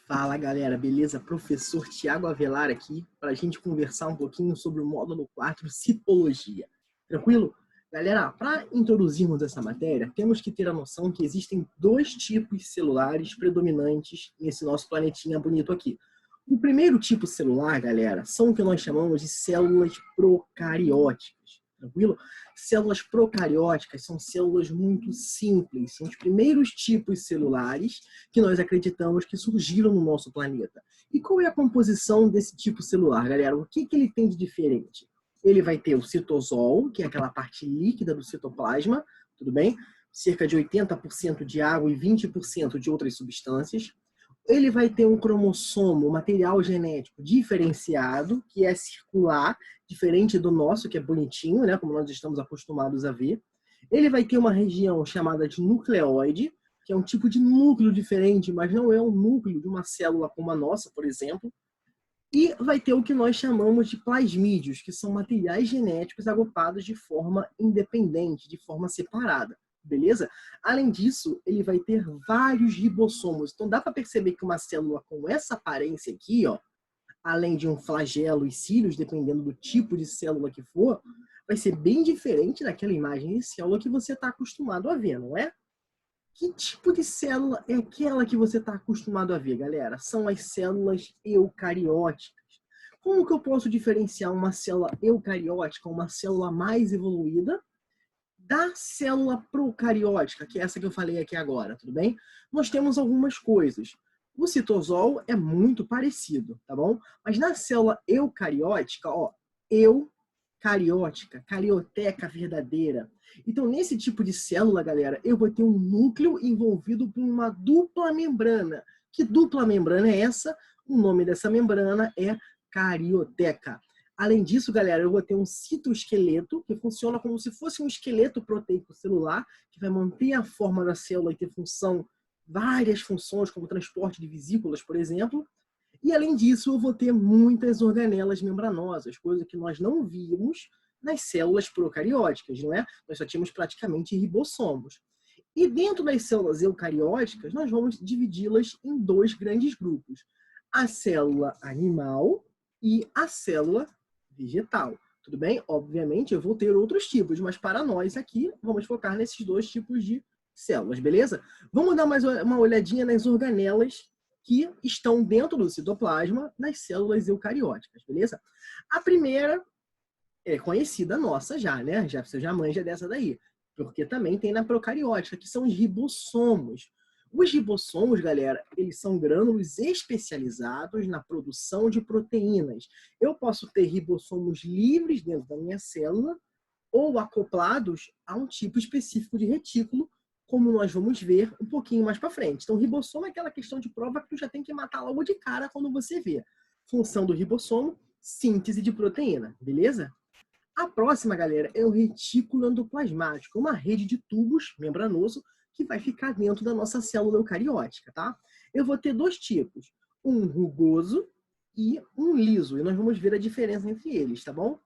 Fala galera, beleza? Professor Tiago Avelar aqui para a gente conversar um pouquinho sobre o módulo 4, Citologia. Tranquilo? Galera, para introduzirmos essa matéria, temos que ter a noção que existem dois tipos celulares predominantes nesse nosso planetinha bonito aqui. O primeiro tipo celular, galera, são o que nós chamamos de células procarióticas. Tranquilo? Células procarióticas são células muito simples, são os primeiros tipos celulares que nós acreditamos que surgiram no nosso planeta. E qual é a composição desse tipo celular, galera? O que ele tem de diferente? Ele vai ter o citosol, que é aquela parte líquida do citoplasma, tudo bem? Cerca de 80% de água e 20% de outras substâncias. Ele vai ter um cromossomo, um material genético diferenciado, que é circular, diferente do nosso, que é bonitinho, né, como nós estamos acostumados a ver. Ele vai ter uma região chamada de nucleóide, que é um tipo de núcleo diferente, mas não é um núcleo de uma célula como a nossa, por exemplo. E vai ter o que nós chamamos de plasmídeos, que são materiais genéticos agrupados de forma independente, de forma separada. Beleza? Além disso, ele vai ter vários ribossomos. Então dá para perceber que uma célula com essa aparência aqui, ó, além de um flagelo e cílios, dependendo do tipo de célula que for, vai ser bem diferente daquela imagem de célula que você está acostumado a ver, não é? Que tipo de célula é aquela que você está acostumado a ver, galera? São as células eucarióticas. Como que eu posso diferenciar uma célula eucariótica, uma célula mais evoluída, da célula procariótica, que é essa que eu falei aqui agora, tudo bem? Nós temos algumas coisas. O citosol é muito parecido, tá bom? Mas na célula eucariótica, ó, eucariótica, carioteca verdadeira. Então, nesse tipo de célula, galera, eu vou ter um núcleo envolvido por uma dupla membrana. Que dupla membrana é essa? O nome dessa membrana é carioteca. Além disso, galera, eu vou ter um citoesqueleto, que funciona como se fosse um esqueleto proteico celular, que vai manter a forma da célula e ter várias funções, como transporte de vesículas, por exemplo. E, além disso, eu vou ter muitas organelas membranosas, coisa que nós não vimos nas células procarióticas, não é? Nós só tínhamos praticamente ribossomos. E dentro das células eucarióticas, nós vamos dividi-las em dois grandes grupos. A célula animal e a célula vegetal. Tudo bem? Obviamente, eu vou ter outros tipos, mas para nós aqui, vamos focar nesses dois tipos de células, beleza? Vamos dar mais uma olhadinha nas organelas que estão dentro do citoplasma nas células eucarióticas, beleza? A primeira é conhecida nossa já, né? Você já manja dessa daí. Porque também tem na procariótica, que são os ribossomos. Os ribossomos, galera, eles são grânulos especializados na produção de proteínas. Eu posso ter ribossomos livres dentro da minha célula ou acoplados a um tipo específico de retículo, como nós vamos ver um pouquinho mais para frente. Então, ribossomo é aquela questão de prova que tu já tem que matar logo de cara quando você vê. Função do ribossomo, síntese de proteína, beleza? A próxima, galera, é o retículo endoplasmático, uma rede de tubos membranoso que vai ficar dentro da nossa célula eucariótica, tá? Eu vou ter dois tipos, um rugoso e um liso, e nós vamos ver a diferença entre eles, tá bom?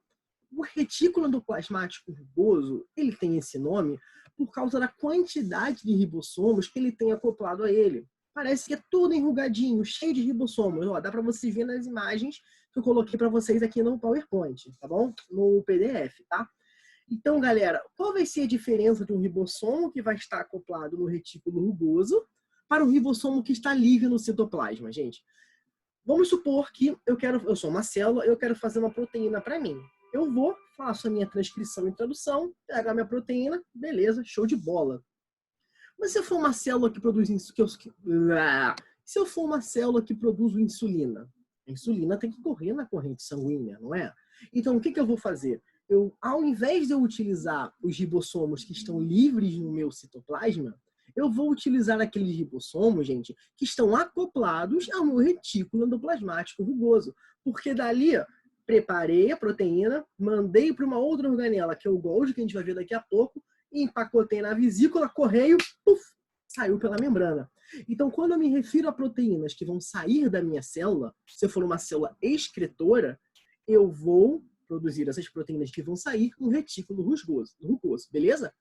O retículo endoplasmático rugoso, ele tem esse nome por causa da quantidade de ribossomos que ele tem acoplado a ele. Parece que é todo enrugadinho, cheio de ribossomos. Ó, dá para vocês ver nas imagens que eu coloquei para vocês aqui no PowerPoint, tá bom? No PDF, tá? Então, galera, qual vai ser a diferença de um ribossomo que vai estar acoplado no retículo rugoso para o ribossomo que está livre no citoplasma, gente? Vamos supor que eu sou uma célula, eu quero fazer uma proteína para mim. Eu vou, faço a minha transcrição e tradução, pego a minha proteína, beleza, show de bola. Mas se eu for uma célula que produz se eu for uma célula que produz insulina, a insulina tem que correr na corrente sanguínea, não é? Então, o que eu vou fazer? Ao invés de eu utilizar os ribossomos que estão livres no meu citoplasma, eu vou utilizar aqueles ribossomos, gente, que estão acoplados ao meu retículo endoplasmático rugoso. Porque dali, preparei a proteína, mandei para uma outra organela, que é o Golgi, que a gente vai ver daqui a pouco, e empacotei na vesícula, correio, puf, saiu pela membrana. Então, quando eu me refiro a proteínas que vão sair da minha célula, se eu for uma célula excretora, eu vou produzir essas proteínas que vão sair no retículo rugoso, beleza?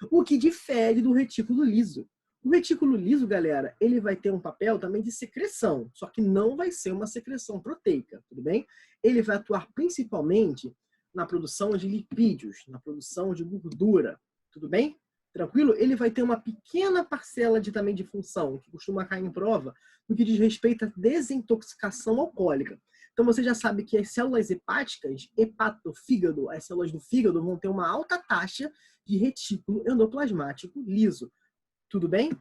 O que difere do retículo liso. O retículo liso, galera, ele vai ter um papel também de secreção, só que não vai ser uma secreção proteica, tudo bem? Ele vai atuar principalmente na produção de lipídios, na produção de gordura, tudo bem? Tranquilo? Ele vai ter uma pequena parcela também de função, que costuma cair em prova, no que diz respeito à desintoxicação alcoólica. Então você já sabe que as células hepáticas, hepatofígado, as células do fígado vão ter uma alta taxa de retículo endoplasmático liso. Tudo bem?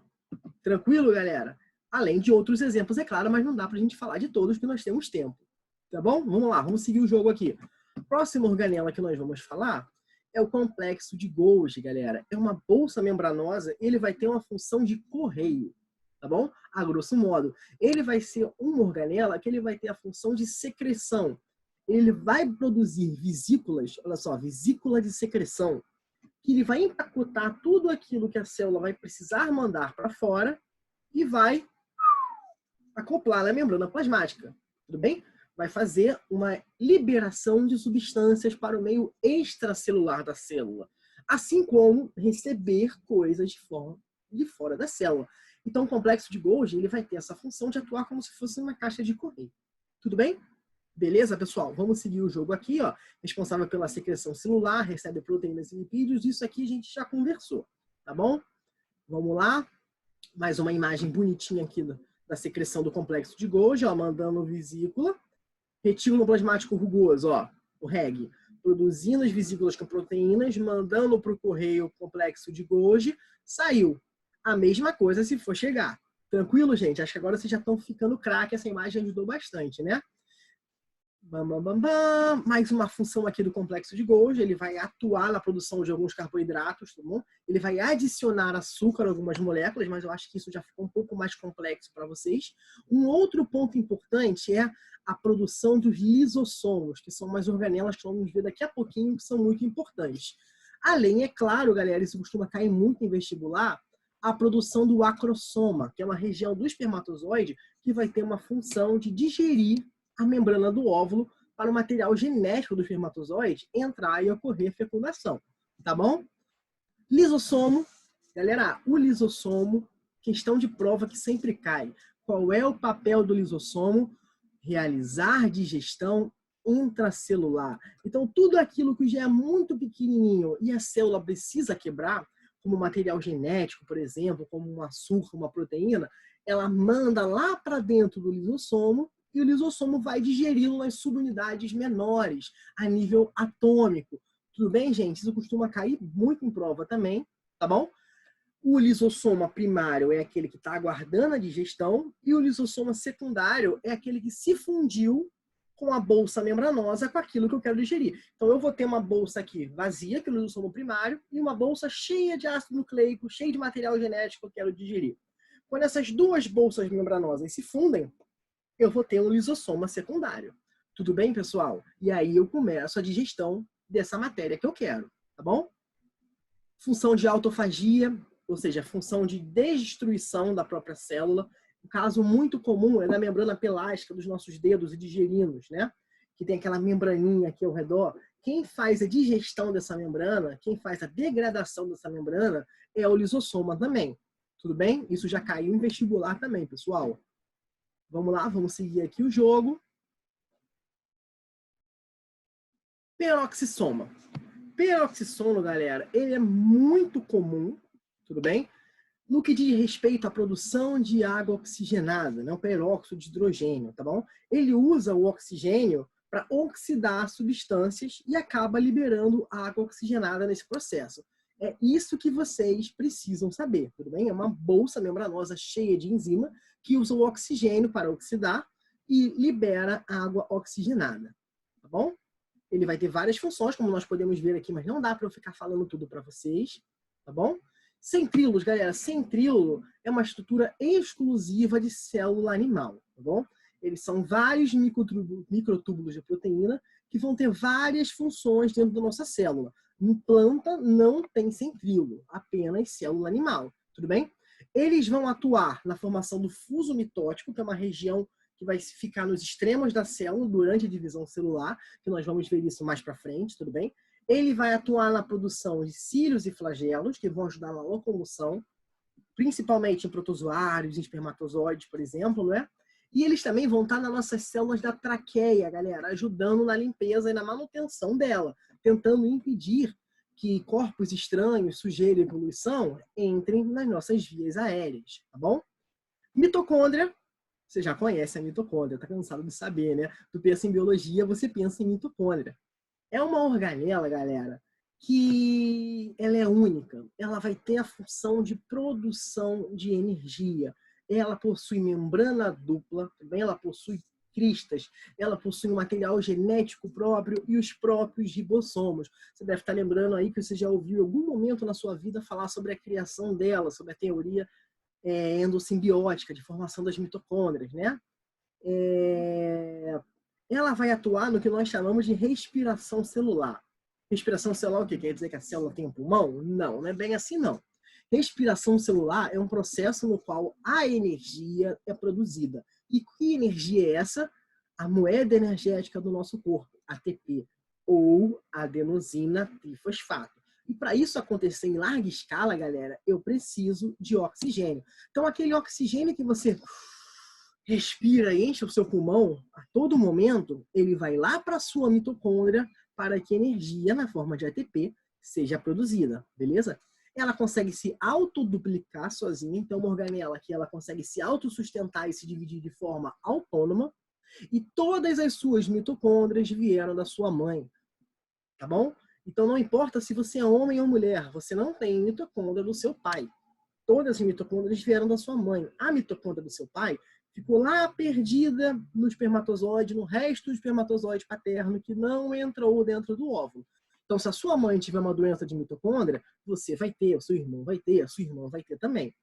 Tranquilo, galera? Além de outros exemplos, é claro, mas não dá pra gente falar de todos, porque nós temos tempo. Tá bom? Vamos lá, vamos seguir o jogo aqui. Próxima organela que nós vamos falar é o complexo de Golgi, galera. É uma bolsa membranosa, ele vai ter uma função de correio, tá bom? A grosso modo. Ele vai ser uma organela que ele vai ter a função de secreção. Ele vai produzir vesículas, olha só, vesícula de secreção, que ele vai empacotar tudo aquilo que a célula vai precisar mandar para fora e vai acoplar na membrana plasmática, tudo bem? Vai fazer uma liberação de substâncias para o meio extracelular da célula, assim como receber coisas de fora da célula. Então, o complexo de Golgi ele vai ter essa função de atuar como se fosse uma caixa de correio. Tudo bem? Beleza, pessoal? Vamos seguir o jogo aqui, ó. Responsável pela secreção celular, recebe proteínas e lipídios. Isso aqui a gente já conversou, tá bom? Vamos lá. Mais uma imagem bonitinha aqui da secreção do complexo de Golgi, ó, mandando vesícula. Retículo plasmático rugoso, ó, o REG, produzindo as vesículas com proteínas, mandando para o correio complexo de Golgi, saiu. A mesma coisa se for chegar. Tranquilo, gente? Acho que agora vocês já estão ficando craque, essa imagem ajudou bastante, né? Bam, bam, bam, bam. Mais uma função aqui do complexo de Golgi, ele vai atuar na produção de alguns carboidratos, tá bom? Ele vai adicionar açúcar a algumas moléculas, mas eu acho que isso já ficou um pouco mais complexo para vocês. Um outro ponto importante é a produção dos lisossomos, que são umas organelas que vamos ver daqui a pouquinho, que são muito importantes. Além, é claro, galera, isso costuma cair muito em vestibular, a produção do acrosoma, que é uma região do espermatozoide que vai ter uma função de digerir a membrana do óvulo para o material genético do espermatozoide entrar e ocorrer fecundação, tá bom? Lisossomo, galera, o lisossomo, questão de prova que sempre cai. Qual é o papel do lisossomo? Realizar digestão intracelular. Então, tudo aquilo que já é muito pequenininho e a célula precisa quebrar, como material genético, por exemplo, como um açúcar, uma proteína, ela manda lá para dentro do lisossomo e o lisossomo vai digeri-lo nas subunidades menores, a nível atômico. Tudo bem, gente? Isso costuma cair muito em prova também, tá bom? O lisossoma primário é aquele que está aguardando a digestão e o lisossoma secundário é aquele que se fundiu com a bolsa membranosa com aquilo que eu quero digerir. Então, eu vou ter uma bolsa aqui vazia, que é o lisossomo primário, e uma bolsa cheia de ácido nucleico, cheia de material genético que eu quero digerir. Quando essas duas bolsas membranosas se fundem, eu vou ter um lisossoma secundário. Tudo bem, pessoal? E aí eu começo a digestão dessa matéria que eu quero, tá bom? Função de autofagia, ou seja, função de destruição da própria célula. Um caso muito comum é da membrana pelástica dos nossos dedos e digerinos, né? Que tem aquela membraninha aqui ao redor. Quem faz a digestão dessa membrana, quem faz a degradação dessa membrana é o lisossoma também. Tudo bem? Isso já caiu em vestibular também, pessoal. Vamos lá, vamos seguir aqui o jogo. Peroxissoma. Peroxissomo, galera, ele é muito comum, tudo bem? No que diz respeito à produção de água oxigenada, né? O peróxido de hidrogênio, tá bom? Ele usa o oxigênio para oxidar substâncias e acaba liberando água oxigenada nesse processo. É isso que vocês precisam saber, tudo bem? É uma bolsa membranosa cheia de enzima que usa o oxigênio para oxidar e libera água oxigenada, tá bom? Ele vai ter várias funções, como nós podemos ver aqui, mas não dá para eu ficar falando tudo para vocês, tá bom? Centríolos, galera, centríolo é uma estrutura exclusiva de célula animal, tá bom? Eles são vários microtúbulos de proteína que vão ter várias funções dentro da nossa célula. Em planta não tem centríolo, apenas célula animal, tudo bem? Eles vão atuar na formação do fuso mitótico, que é uma região que vai ficar nos extremos da célula durante a divisão celular, que nós vamos ver isso mais para frente, tudo bem? Ele vai atuar na produção de cílios e flagelos, que vão ajudar na locomoção. principalmente em protozoários, em espermatozoides, por exemplo, não é? E eles também vão estar nas nossas células da traqueia, galera, ajudando na limpeza e na manutenção dela, tentando impedir que corpos estranhos, sujeira e poluição entrem nas nossas vias aéreas, tá bom? Mitocôndria, você já conhece a mitocôndria, tá cansado de saber, né? Tu pensa em biologia, você pensa em mitocôndria. É uma organela, galera, que ela é única. Ela vai ter a função de produção de energia. Ela possui membrana dupla, também ela possui cristas, ela possui um material genético próprio e os próprios ribossomos. Você deve estar lembrando aí que você já ouviu em algum momento na sua vida falar sobre a criação dela, sobre a teoria endossimbiótica, de formação das mitocôndrias, né? Ela vai atuar no que nós chamamos de respiração celular. Respiração celular, o que quer dizer que a célula tem um pulmão? Não, não é bem assim, não. Respiração celular é um processo no qual a energia é produzida. E que energia é essa? A moeda energética do nosso corpo, ATP, ou adenosina trifosfato. E para isso acontecer em larga escala, galera, eu preciso de oxigênio. Então, aquele oxigênio que você respira e enche o seu pulmão, a todo momento, ele vai lá para a sua mitocôndria para que energia, na forma de ATP, seja produzida, beleza? Ela consegue se autoduplicar sozinha, então uma organela que ela consegue se autossustentar e se dividir de forma autônoma, e todas as suas mitocôndrias vieram da sua mãe, tá bom? Então não importa se você é homem ou mulher, você não tem mitocôndria do seu pai. Todas as mitocôndrias vieram da sua mãe. A mitocôndria do seu pai ficou lá perdida no espermatozoide, no resto do espermatozoide paterno que não entrou dentro do óvulo. Então, se a sua mãe tiver uma doença de mitocôndria, você vai ter, o seu irmão vai ter, a sua irmã vai ter também.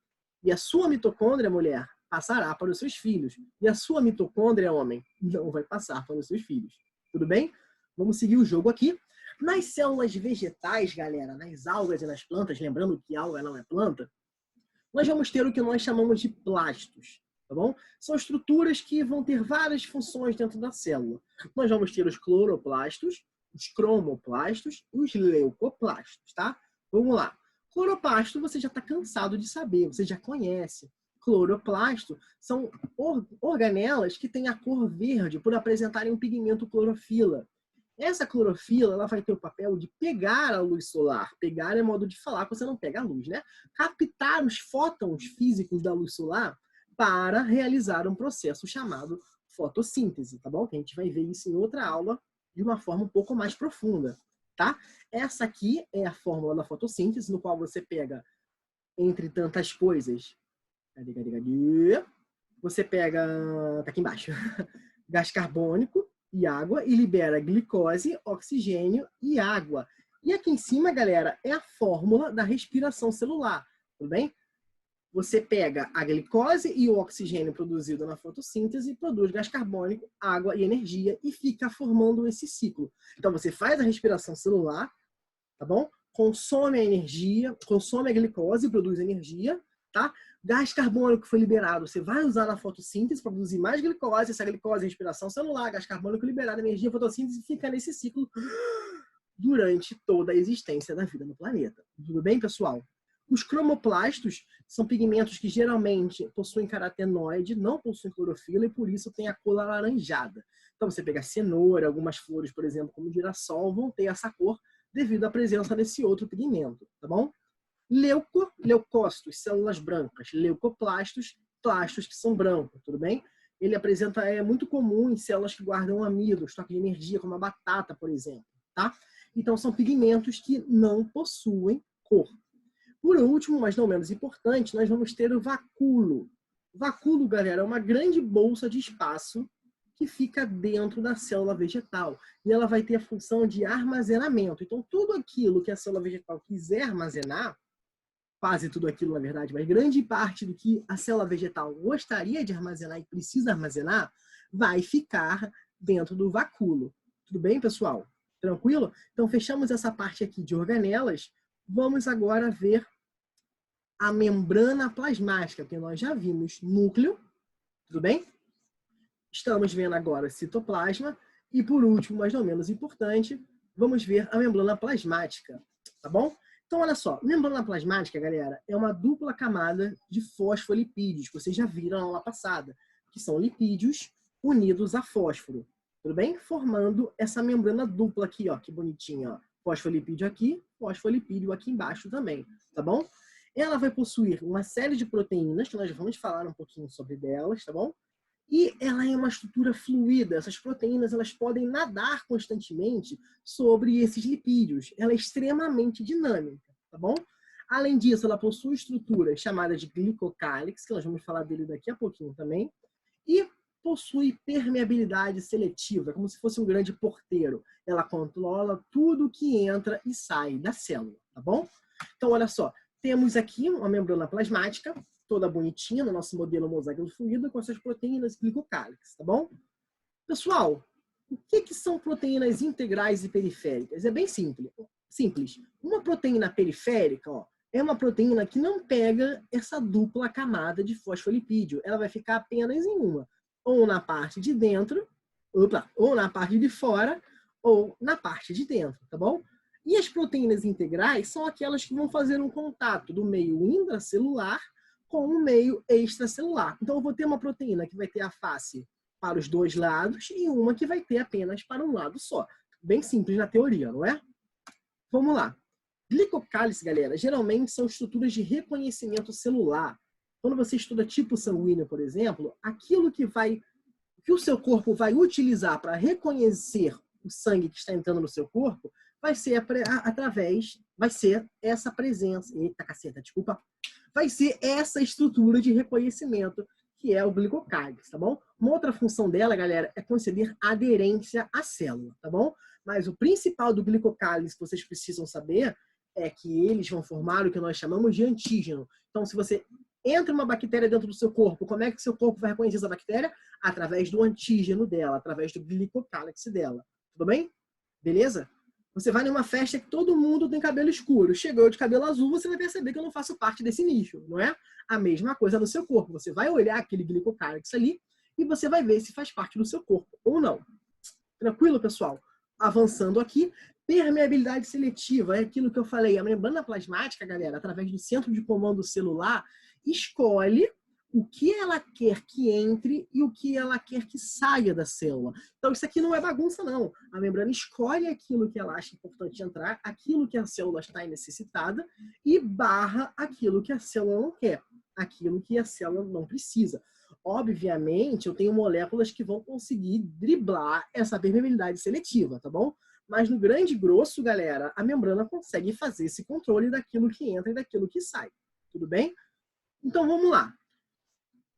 E a sua mitocôndria, mulher, passará para os seus filhos. E a sua mitocôndria, homem, não vai passar para os seus filhos. Tudo bem? Vamos seguir o jogo aqui. Nas células vegetais, galera, nas algas e nas plantas, lembrando que alga não é planta, nós vamos ter o que nós chamamos de plastos, tá bom? São estruturas que vão ter várias funções dentro da célula. Nós vamos ter os cloroplastos, os cromoplastos e os leucoplastos, tá? Vamos lá. Cloroplasto você já está cansado de saber, você já conhece. Cloroplasto são organelas que têm a cor verde por apresentarem um pigmento clorofila. Essa clorofila ela vai ter o papel de pegar a luz solar. Pegar é modo de falar que você não pega a luz, né? Captar os fótons físicos da luz solar para realizar um processo chamado fotossíntese, tá bom? Que a gente vai ver isso em outra aula de uma forma um pouco mais profunda, tá? Essa aqui é a fórmula da fotossíntese, no qual você pega, entre tantas coisas, você pega, tá aqui embaixo, gás carbônico e água e libera glicose, oxigênio e água. E aqui em cima, galera, é a fórmula da respiração celular, tudo bem? Você pega a glicose e o oxigênio produzido na fotossíntese, produz gás carbônico, água e energia e fica formando esse ciclo. Então você faz a respiração celular, tá bom? Consome a energia, consome a glicose, produz energia, tá? Gás carbônico foi liberado, você vai usar na fotossíntese para produzir mais glicose, essa glicose, respiração celular, gás carbônico liberado, energia, fotossíntese, fica nesse ciclo durante toda a existência da vida no planeta. Tudo bem, pessoal? Os cromoplastos são pigmentos que geralmente possuem carotenoide, não possuem clorofila e por isso tem a cor alaranjada. Então você pega cenoura, algumas flores, por exemplo, como girassol, vão ter essa cor devido à presença desse outro pigmento, tá bom? Leucócitos, células brancas. Leucoplastos, plastos que são brancos, tudo bem? Ele apresenta, é muito comum em células que guardam amido, estoque de energia, como a batata, por exemplo, tá? Então são pigmentos que não possuem cor. Por último, mas não menos importante, nós vamos ter o vacúolo. O vacúolo, galera, é uma grande bolsa de espaço que fica dentro da célula vegetal. E ela vai ter a função de armazenamento. Então, tudo aquilo que a célula vegetal quiser armazenar, quase tudo aquilo, na verdade, mas grande parte do que a célula vegetal gostaria de armazenar e precisa armazenar, vai ficar dentro do vacúolo. Tudo bem, pessoal? Tranquilo? Então, fechamos essa parte aqui de organelas. Vamos agora ver a membrana plasmática, que nós já vimos núcleo, tudo bem? Estamos vendo agora citoplasma. E por último, mas não menos importante, vamos ver a membrana plasmática, tá bom? Então, olha só, membrana plasmática, galera, é uma dupla camada de fosfolipídios, que vocês já viram na aula passada, que são lipídios unidos a fósforo, tudo bem? Formando essa membrana dupla aqui, ó, que bonitinha, ó. Fosfolipídio aqui, fosfolipídio aqui embaixo também, tá bom? Ela vai possuir uma série de proteínas, que nós vamos falar um pouquinho sobre delas, tá bom? E ela é uma estrutura fluida. Essas proteínas elas podem nadar constantemente sobre esses lipídios. Ela é extremamente dinâmica, tá bom? Além disso, ela possui estruturas chamadas de glicocálix, que nós vamos falar dele daqui a pouquinho também, e possui permeabilidade seletiva, como se fosse um grande porteiro. Ela controla tudo que entra e sai da célula, tá bom? Então, olha só, temos aqui uma membrana plasmática, toda bonitinha no nosso modelo mosaico fluido, com essas proteínas glicocálix, tá bom? Pessoal, o que são proteínas integrais e periféricas? É bem simples. Uma proteína periférica, ó, é uma proteína que não pega essa dupla camada de fosfolipídio. Ela vai ficar apenas em uma. Ou na parte de dentro, ou na parte de fora, ou na parte de dentro, tá bom? E as proteínas integrais são aquelas que vão fazer um contato do meio intracelular com o meio extracelular. Então, eu vou ter uma proteína que vai ter a face para os dois lados e uma que vai ter apenas para um lado só. Bem simples na teoria, não é? Vamos lá. Glicocálise, galera, geralmente são estruturas de reconhecimento celular. Quando você estuda tipo sanguíneo, por exemplo, aquilo que o seu corpo vai utilizar para reconhecer o sangue que está entrando no seu corpo vai ser essa presença. Eita, caceta, desculpa. Vai ser essa estrutura de reconhecimento que é o glicocálise, tá bom? Uma outra função dela, galera, é conceder aderência à célula, tá bom? Mas o principal do glicocálise que vocês precisam saber é que eles vão formar o que nós chamamos de antígeno. Então, se você entra uma bactéria dentro do seu corpo, como é que o seu corpo vai reconhecer essa bactéria? Através do antígeno dela, através do glicocálise dela. Tudo bem? Beleza? Você vai numa festa que todo mundo tem cabelo escuro. Chegou de cabelo azul, você vai perceber que eu não faço parte desse nicho, não é? A mesma coisa no seu corpo. Você vai olhar aquele glicocálise ali e você vai ver se faz parte do seu corpo ou não. Tranquilo, pessoal? Avançando aqui, permeabilidade seletiva é aquilo que eu falei. A membrana plasmática, galera, através do centro de comando celular, escolhe o que ela quer que entre e o que ela quer que saia da célula. Então, isso aqui não é bagunça, não. A membrana escolhe aquilo que ela acha importante entrar, aquilo que a célula está necessitada e barra aquilo que a célula não quer, aquilo que a célula não precisa. Obviamente, eu tenho moléculas que vão conseguir driblar essa permeabilidade seletiva, tá bom? Mas no grande grosso, galera, a membrana consegue fazer esse controle daquilo que entra e daquilo que sai. Tudo bem? Então, vamos lá.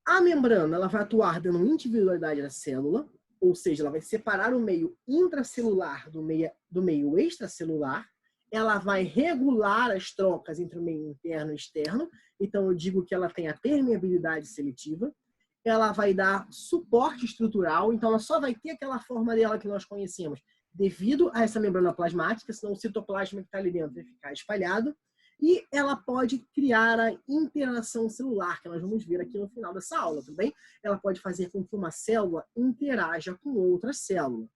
A membrana ela vai atuar dando individualidade à célula, ou seja, ela vai separar o meio intracelular do meio extracelular. Ela vai regular as trocas entre o meio interno e externo. Então, eu digo que ela tem a permeabilidade seletiva. Ela vai dar suporte estrutural, então ela só vai ter aquela forma dela que nós conhecemos devido a essa membrana plasmática, senão o citoplasma que está ali dentro vai ficar espalhado. E ela pode criar a interação celular, que nós vamos ver aqui no final dessa aula, tudo bem? Ela pode fazer com que uma célula interaja com outra célula.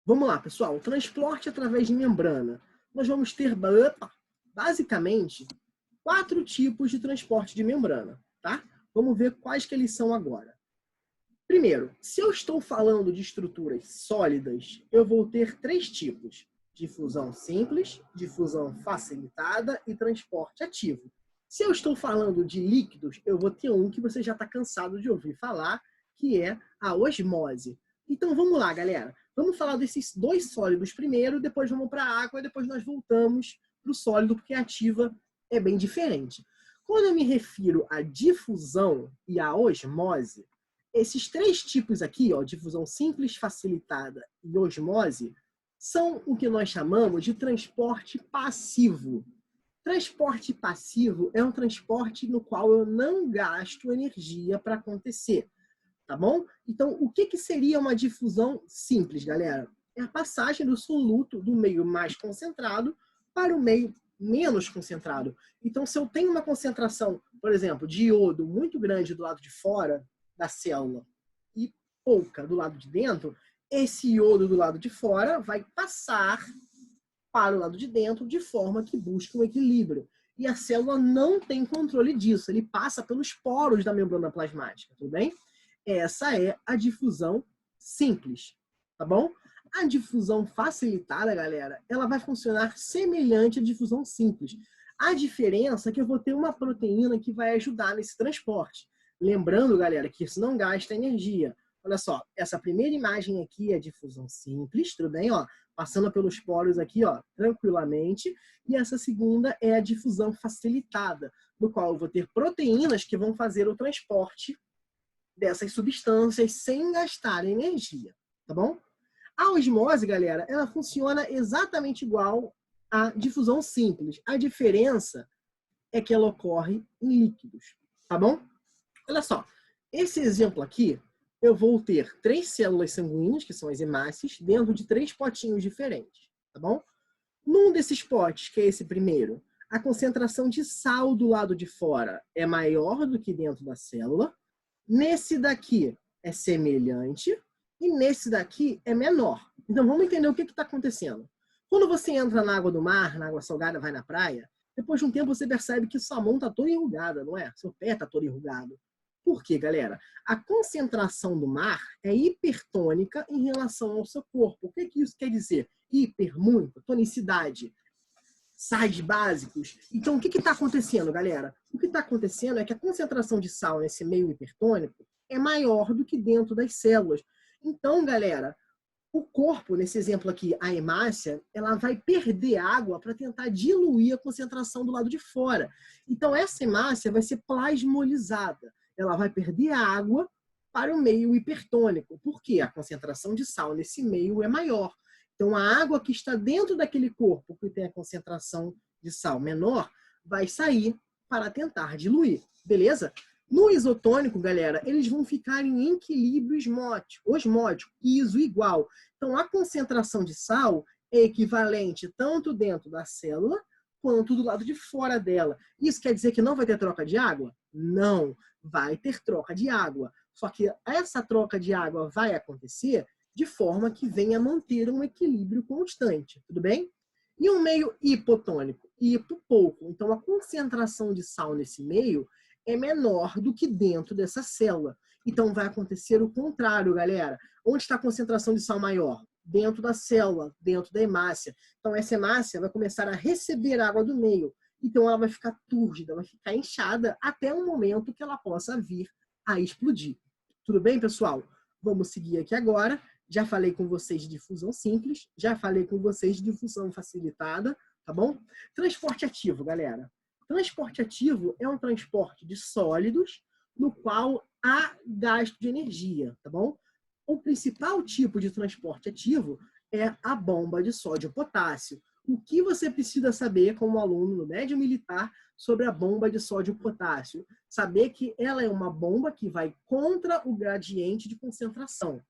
Vamos lá, pessoal. Transporte através de membrana. Nós vamos ter, basicamente, 4 tipos de transporte de membrana, tá? Vamos ver quais que eles são agora. Primeiro, se eu estou falando de estruturas sólidas, eu vou ter 3 tipos. Difusão simples, difusão facilitada e transporte ativo. Se eu estou falando de líquidos, eu vou ter um que você já está cansado de ouvir falar, que é a osmose. Então vamos lá, galera. Vamos falar desses 2 sólidos primeiro, depois vamos para a água e depois nós voltamos para o sólido, porque a ativa é bem diferente. Quando eu me refiro à difusão e à osmose, esses 3 tipos aqui, ó, difusão simples, facilitada e osmose, são o que nós chamamos de transporte passivo. Transporte passivo é um transporte no qual eu não gasto energia para acontecer, tá bom? Então, o que seria uma difusão simples, galera? É a passagem do soluto do meio mais concentrado para o meio menos concentrado. Então, se eu tenho uma concentração, por exemplo, de iodo muito grande do lado de fora da célula e pouca do lado de dentro, esse iodo do lado de fora vai passar para o lado de dentro, de forma que busque um equilíbrio. E a célula não tem controle disso, ele passa pelos poros da membrana plasmática, tudo bem? Essa é a difusão simples, tá bom? A difusão facilitada, galera, ela vai funcionar semelhante à difusão simples. A diferença é que eu vou ter uma proteína que vai ajudar nesse transporte. Lembrando, galera, que isso não gasta energia. Olha só, essa primeira imagem aqui é difusão simples, tudo bem? Ó, passando pelos poros aqui, ó, tranquilamente. E essa segunda é a difusão facilitada, no qual eu vou ter proteínas que vão fazer o transporte dessas substâncias sem gastar energia, tá bom? A osmose, galera, ela funciona exatamente igual à difusão simples. A diferença é que ela ocorre em líquidos, tá bom? Olha só, esse exemplo aqui, eu vou ter 3 células sanguíneas, que são as hemácias, dentro de 3 potinhos diferentes, tá bom? Num desses potes, que é esse primeiro, a concentração de sal do lado de fora é maior do que dentro da célula. Nesse daqui é semelhante e nesse daqui é menor. Então vamos entender o que está acontecendo. Quando você entra na água do mar, na água salgada, vai na praia, depois de um tempo você percebe que sua mão está toda enrugada, não é? Seu pé está todo enrugado. Por quê, galera? A concentração do mar é hipertônica em relação ao seu corpo. O que isso quer dizer? Hiper, muito, tonicidade, sais básicos. Então, o que está acontecendo, galera? O que está acontecendo é que a concentração de sal nesse meio hipertônico é maior do que dentro das células. Então, galera, o corpo, nesse exemplo aqui, a hemácia, ela vai perder água para tentar diluir a concentração do lado de fora. Então, essa hemácia vai ser plasmolizada. Ela vai perder a água para o meio hipertônico. Por quê? A concentração de sal nesse meio é maior. Então, a água que está dentro daquele corpo que tem a concentração de sal menor vai sair para tentar diluir. Beleza? No isotônico, galera, eles vão ficar em equilíbrio osmótico, iso igual. Então, a concentração de sal é equivalente tanto dentro da célula quanto do lado de fora dela. Isso quer dizer que não vai ter troca de água? Não, vai ter troca de água. Só que essa troca de água vai acontecer de forma que venha manter um equilíbrio constante, tudo bem? E um meio hipotônico? Hipo, pouco. Então, a concentração de sal nesse meio é menor do que dentro dessa célula. Então, vai acontecer o contrário, galera. Onde está a concentração de sal maior? Dentro da célula, dentro da hemácia. Então, essa hemácia vai começar a receber água do meio. Então, ela vai ficar túrgida, vai ficar inchada até o momento que ela possa vir a explodir. Tudo bem, pessoal? Vamos seguir aqui agora. Já falei com vocês de difusão simples, já falei com vocês de difusão facilitada, tá bom? Transporte ativo, galera. Transporte ativo é um transporte de sólidos no qual há gasto de energia, tá bom? O principal tipo de transporte ativo é a bomba de sódio e potássio. O que você precisa saber como aluno no médio militar sobre a bomba de sódio e potássio? Saber que ela é uma bomba que vai contra o gradiente de concentração,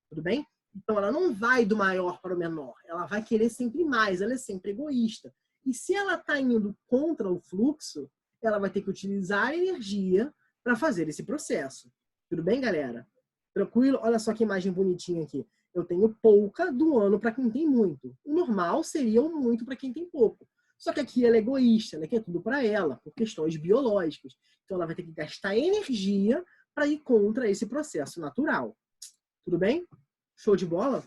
tudo bem? Então, ela não vai do maior para o menor. Ela vai querer sempre mais. Ela é sempre egoísta. E se ela está indo contra o fluxo, ela vai ter que utilizar energia para fazer esse processo. Tudo bem, galera? Tranquilo? Olha só que imagem bonitinha aqui. Eu tenho pouca do ano para quem tem muito. O normal seria o muito para quem tem pouco. Só que aqui ela é egoísta. Ela quer tudo para ela, por questões biológicas. Então, ela vai ter que gastar energia para ir contra esse processo natural. Tudo bem? Show de bola?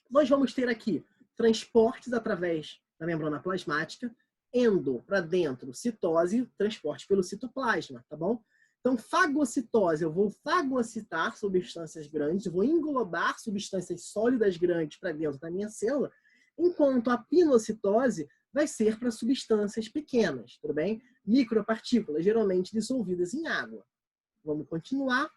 Nós vamos ter aqui transportes através da membrana plasmática, endo para dentro, citose, transporte pelo citoplasma, tá bom? Então, fagocitose, eu vou fagocitar substâncias grandes, vou englobar substâncias sólidas grandes para dentro da minha célula, enquanto a pinocitose vai ser para substâncias pequenas, tudo bem? Micropartículas, geralmente dissolvidas em água. Vamos continuar.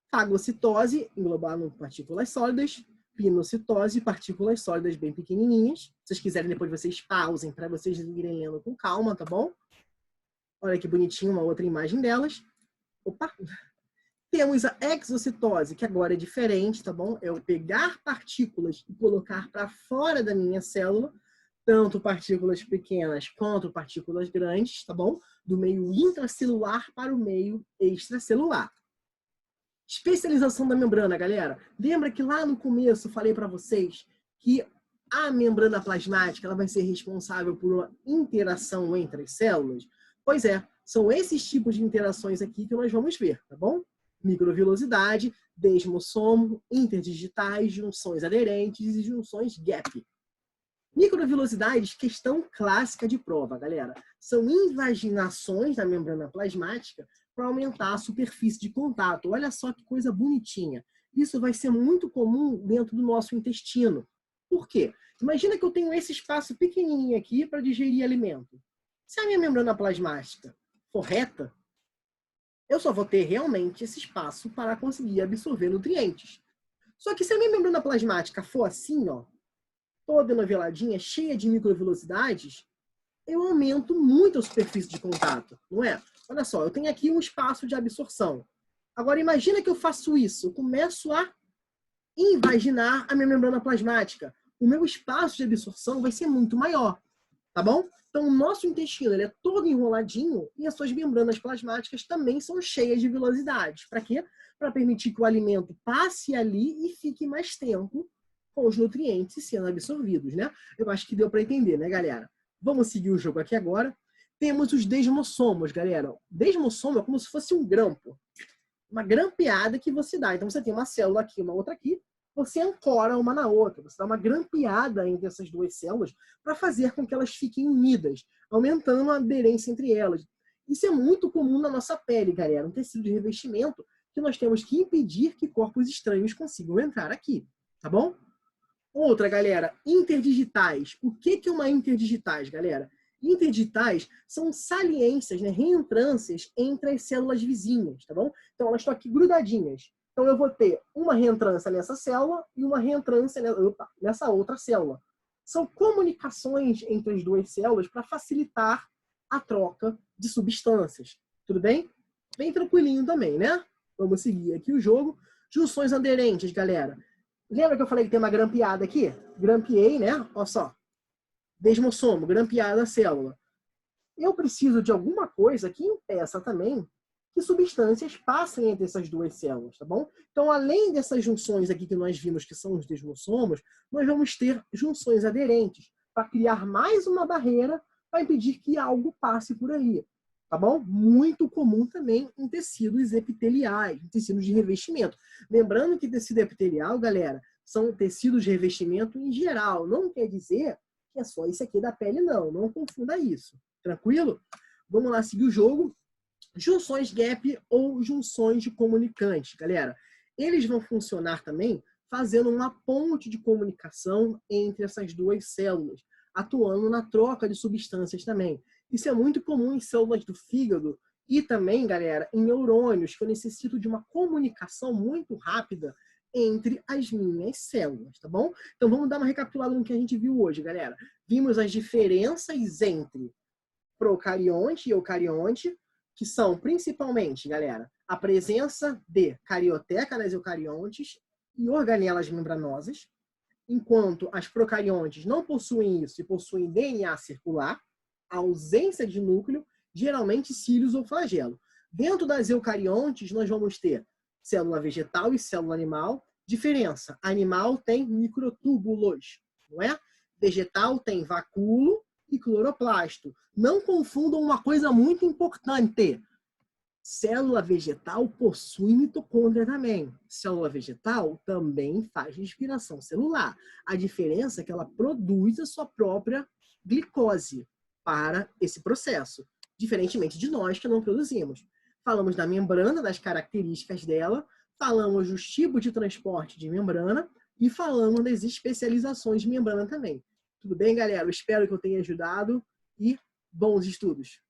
Fagocitose, englobando partículas sólidas. Pinocitose, partículas sólidas bem pequenininhas. Se vocês quiserem, depois vocês pausem para vocês irem lendo com calma, tá bom? Olha que bonitinho, uma outra imagem delas. Opa! Temos a exocitose, que agora é diferente, tá bom? É eu pegar partículas e colocar para fora da minha célula, tanto partículas pequenas quanto partículas grandes, tá bom? Do meio intracelular para o meio extracelular. Especialização da membrana, galera. Lembra que lá no começo eu falei para vocês que a membrana plasmática ela vai ser responsável por uma interação entre as células? Pois é, são esses tipos de interações aqui que nós vamos ver, tá bom? Microvilosidade, desmossomo, interdigitais, junções aderentes e junções gap. Microvilosidades, questão clássica de prova, galera. São invaginações da membrana plasmática para aumentar a superfície de contato. Olha só que coisa bonitinha. Isso vai ser muito comum dentro do nosso intestino. Por quê? Imagina que eu tenho esse espaço pequenininho aqui para digerir alimento. Se a minha membrana plasmática for reta, eu só vou ter realmente esse espaço para conseguir absorver nutrientes. Só que se a minha membrana plasmática for assim, ó, toda enoveladinha, cheia de microvilosidades, eu aumento muito a superfície de contato, não é? Olha só, eu tenho aqui um espaço de absorção. Agora, imagina que eu faço isso. Eu começo a invaginar a minha membrana plasmática. O meu espaço de absorção vai ser muito maior, tá bom? Então, o nosso intestino ele é todo enroladinho e as suas membranas plasmáticas também são cheias de vilosidades. Para quê? Para permitir que o alimento passe ali e fique mais tempo com os nutrientes sendo absorvidos, né? Eu acho que deu para entender, né, galera? Vamos seguir o jogo aqui agora. Temos os desmossomos, galera. Desmossomo é como se fosse um grampo. Uma grampeada que você dá. Então, você tem uma célula aqui, uma outra aqui. Você ancora uma na outra. Você dá uma grampeada entre essas duas células para fazer com que elas fiquem unidas, aumentando a aderência entre elas. Isso é muito comum na nossa pele, galera. Um tecido de revestimento que nós temos que impedir que corpos estranhos consigam entrar aqui. Tá bom? Outra, galera, interdigitais. O que é uma interdigitais, galera? Interdigitais são saliências, né, reentrâncias entre as células vizinhas, tá bom? Então, elas estão aqui grudadinhas. Então, eu vou ter uma reentrância nessa célula e uma reentrância nessa outra célula. São comunicações entre as duas células para facilitar a troca de substâncias. Tudo bem? Bem tranquilinho também, né? Vamos seguir aqui o jogo. Junções aderentes, galera. Lembra que eu falei que tem uma grampeada aqui? Grampeei, né? Olha só. Desmossomo, grampeada a célula. Eu preciso de alguma coisa que impeça também que substâncias passem entre essas duas células, tá bom? Então, além dessas junções aqui que nós vimos que são os desmossomos, nós vamos ter junções aderentes para criar mais uma barreira para impedir que algo passe por aí, tá bom? Muito comum também em tecidos epiteliais, em tecidos de revestimento. Lembrando que tecido epitelial, galera, são tecidos de revestimento em geral. Não quer dizer que é só isso aqui da pele, não. Não confunda isso. Tranquilo? Vamos lá seguir o jogo. Junções gap ou junções de comunicantes, galera. Eles vão funcionar também fazendo uma ponte de comunicação entre essas duas células, atuando na troca de substâncias também. Isso é muito comum em células do fígado e também, galera, em neurônios, que eu necessito de uma comunicação muito rápida entre as minhas células, tá bom? Então vamos dar uma recapitulada no que a gente viu hoje, galera. Vimos as diferenças entre procarionte e eucarionte, que são principalmente, galera, a presença de carioteca nas eucariontes e organelas membranosas, enquanto as procariontes não possuem isso e possuem DNA circular, a ausência de núcleo, geralmente cílios ou flagelo. Dentro das eucariontes, nós vamos ter célula vegetal e célula animal. Diferença: animal tem microtúbulos, não é? Vegetal tem vacúolo e cloroplasto. Não confundam uma coisa muito importante. Célula vegetal possui mitocôndria também. Célula vegetal também faz respiração celular. A diferença é que ela produz a sua própria glicose para esse processo, diferentemente de nós que não produzimos. Falamos da membrana, das características dela, falamos dos tipos de transporte de membrana e falamos das especializações de membrana também. Tudo bem, galera? Eu espero que eu tenha ajudado e bons estudos!